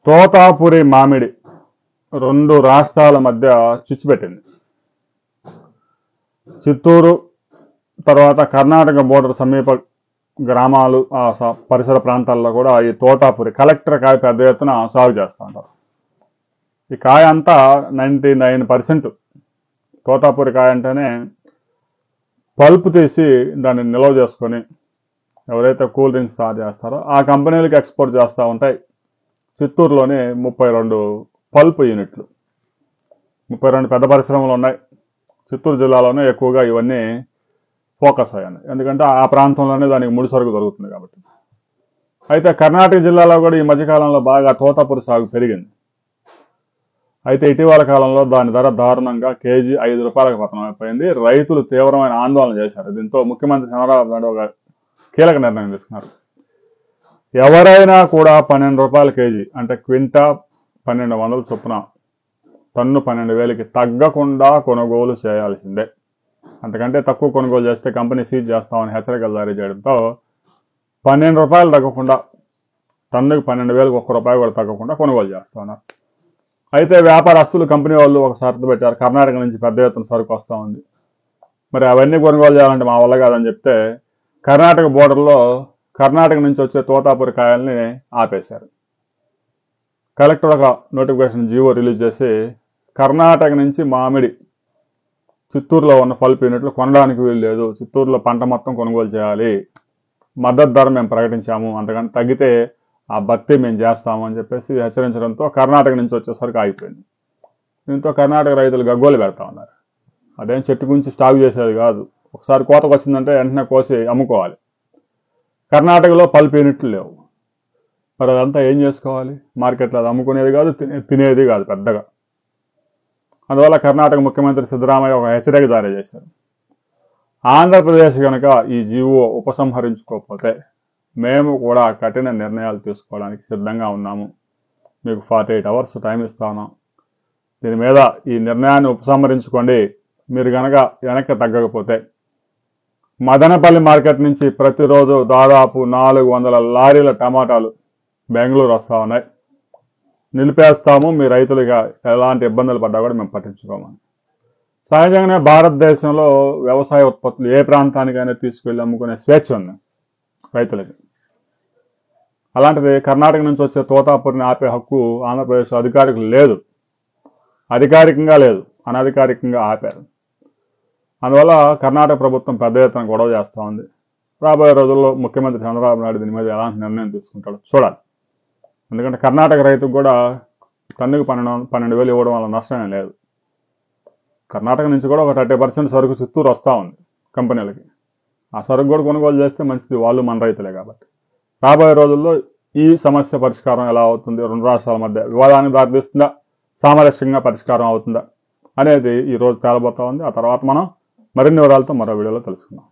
తోతాపురి మామిడి రెండు రాష్ట్రాల మధ్య చిచ్చు పెట్టింది. చిత్తూరు తర్వాత కర్ణాటక బోర్డర్ సమీప గ్రామాలు పరిసర ప్రాంతాల్లో కూడా ఈ తోతాపురి కలెక్టర్ కాయ పెద్ద ఎత్తున సాగు చేస్తూ ఉంటారు. ఈ కాయ అంతా 99% తోతాపురి కాయ అంటేనే పల్పు తీసి దాన్ని నిల్వ చేసుకొని ఎవరైతే కూల్ డ్రింక్స్ తయారు చేస్తారో ఆ కంపెనీలకు ఎక్స్పోర్ట్ చేస్తూ ఉంటాయి. చిత్తూరులోని 32 పల్ప్ యూనిట్లు, 32 పెద్ద పరిశ్రమలు ఉన్నాయి. చిత్తూరు జిల్లాలోనే ఎక్కువగా ఇవన్నీ ఫోకస్ అయ్యాయి, ఎందుకంటే ఆ ప్రాంతంలోనే దానికి ముడి సరుకు దొరుకుతుంది కాబట్టి. అయితే కర్ణాటక జిల్లాలో కూడా ఈ మధ్యకాలంలో బాగా తోతాపురి సాగు పెరిగింది. అయితే ఇటీవల కాలంలో దాని ధర దారుణంగా కేజీ 5 రూపాయలకు పతనం అయిపోయింది. రైతులు తీవ్రమైన ఆందోళన చేశారు. దీంతో ముఖ్యమంత్రి చంద్రబాబు నాయుడు ఒక కీలక నిర్ణయం తీసుకున్నారు. ఎవరైనా కూడా 12 రూపాయల కేజీ అంటే క్వింటా 1200 చొప్పున టన్ను 12,000కి తగ్గకుండా కొనుగోలు చేయాల్సిందే. అంతకంటే తక్కువ కొనుగోలు చేస్తే కంపెనీ సీజ్ చేస్తామని హెచ్చరికలు జారీ చేయడంతో 12 రూపాయలు తగ్గకుండా టన్నుకి 12,000కి ₹1 కూడా తగ్గకుండా కొనుగోలు చేస్తా ఉన్నారు. అయితే వ్యాపారస్తులు కంపెనీ వాళ్ళు ఒక షరతు పెట్టారు. కర్ణాటక నుంచి పెద్ద ఎత్తున సరుకు వస్తూ ఉంది, మరి అవన్నీ కొనుగోలు చేయాలంటే మా వల్ల కాదని చెప్తే కర్ణాటక బోర్డర్లో కర్ణాటక నుంచి వచ్చే తోతాపురి కాయల్ని ఆపేశారు. కలెక్టర్ ఒక నోటిఫికేషన్ జీవో రిలీజ్ చేసి కర్ణాటక నుంచి మామిడి చిత్తూరులో ఉన్న పల్ప్ యూనిట్లు కొనడానికి వీలు లేదు, చిత్తూరులో పంట మొత్తం కొనుగోలు చేయాలి, మద్దతు ధర మేము ప్రకటించాము, అంతకంటే తగ్గితే ఆ భర్తీ మేము చేస్తాము అని చెప్పేసి హెచ్చరించడంతో కర్ణాటక నుంచి వచ్చేసరికి ఆగిపోయింది. దీంతో కర్ణాటక రైతులు గగ్గోలు పెడతా ఉన్నారు. అదేం చెట్టు గురించి స్టాక్ చేసేది కాదు, ఒకసారి కోతకు వచ్చిందంటే వెంటనే కోసి అమ్ముకోవాలి. కర్ణాటకలో పల్ప్ యూనిట్లు లేవు, మరి అదంతా ఏం చేసుకోవాలి? మార్కెట్లో అది అమ్ముకునేది కాదు, తినేది కాదు పెద్దగా. అందువల్ల కర్ణాటక ముఖ్యమంత్రి సిద్ధరామయ్య ఒక హెచ్చరిక జారీ చేశారు. ఆంధ్రప్రదేశ్ కనుక ఈ జీవో ఉపసంహరించుకోకపోతే మేము కూడా కఠిన నిర్ణయాలు తీసుకోవడానికి సిద్ధంగా ఉన్నాము, మీకు 48 అవర్స్ టైం ఇస్తాను, దీని మీద ఈ నిర్ణయాన్ని ఉపసంహరించుకోండి, మీరు కనుక వెనక్కి తగ్గకపోతే మదనపల్లి మార్కెట్ నుంచి ప్రతిరోజు దాదాపు 400 లారీల టమాటాలు బెంగళూరు వస్తూ ఉన్నాయి, నిలిపేస్తాము, మీ రైతులుగా ఎలాంటి ఇబ్బందులు పడ్డా కూడా మేము పట్టించుకోమని. సహజంగానే భారతదేశంలో వ్యవసాయ ఉత్పత్తులు ఏ ప్రాంతానికైనా తీసుకెళ్లి అమ్ముకునే స్వేచ్ఛ ఉంది రైతులకి. అలాంటిది కర్ణాటక నుంచి వచ్చే తోతాపురిని ఆపే హక్కు ఆంధ్రప్రదేశ్ అధికారికులు లేదు, అధికారికంగా లేదు, అనధికారికంగా ఆపారు. అందువల్ల కర్ణాటక ప్రభుత్వం పెద్ద ఎత్తున గొడవ చేస్తూ ఉంది. రాబోయే రోజుల్లో ముఖ్యమంత్రి చంద్రబాబు నాయుడు దీని మీద ఎలాంటి నిర్ణయం తీసుకుంటాడో చూడాలి. ఎందుకంటే కర్ణాటక రైతుకు కూడా టన్నుకు 12,000 ఇవ్వడం వల్ల నష్టమే లేదు. కర్ణాటక నుంచి కూడా ఒక 30% సరుకు చిత్తూరు వస్తూ ఉంది కంపెనీలకి. ఆ సరుకు కూడా కొనుగోలు చేస్తే మంచిది, వాళ్ళు మన రైతులే కాబట్టి. రాబోయే రోజుల్లో ఈ సమస్య పరిష్కారం ఎలా అవుతుంది, రెండు రాష్ట్రాల మధ్య వివాదానికి దారితీస్తుందా, సామరస్యంగా పరిష్కారం అవుతుందా అనేది ఈరోజు తేలబోతా ఉంది. ఆ తర్వాత మనం మరిన్ని వివరాలతో మరో వీడియోలో తెలుసుకుందాం.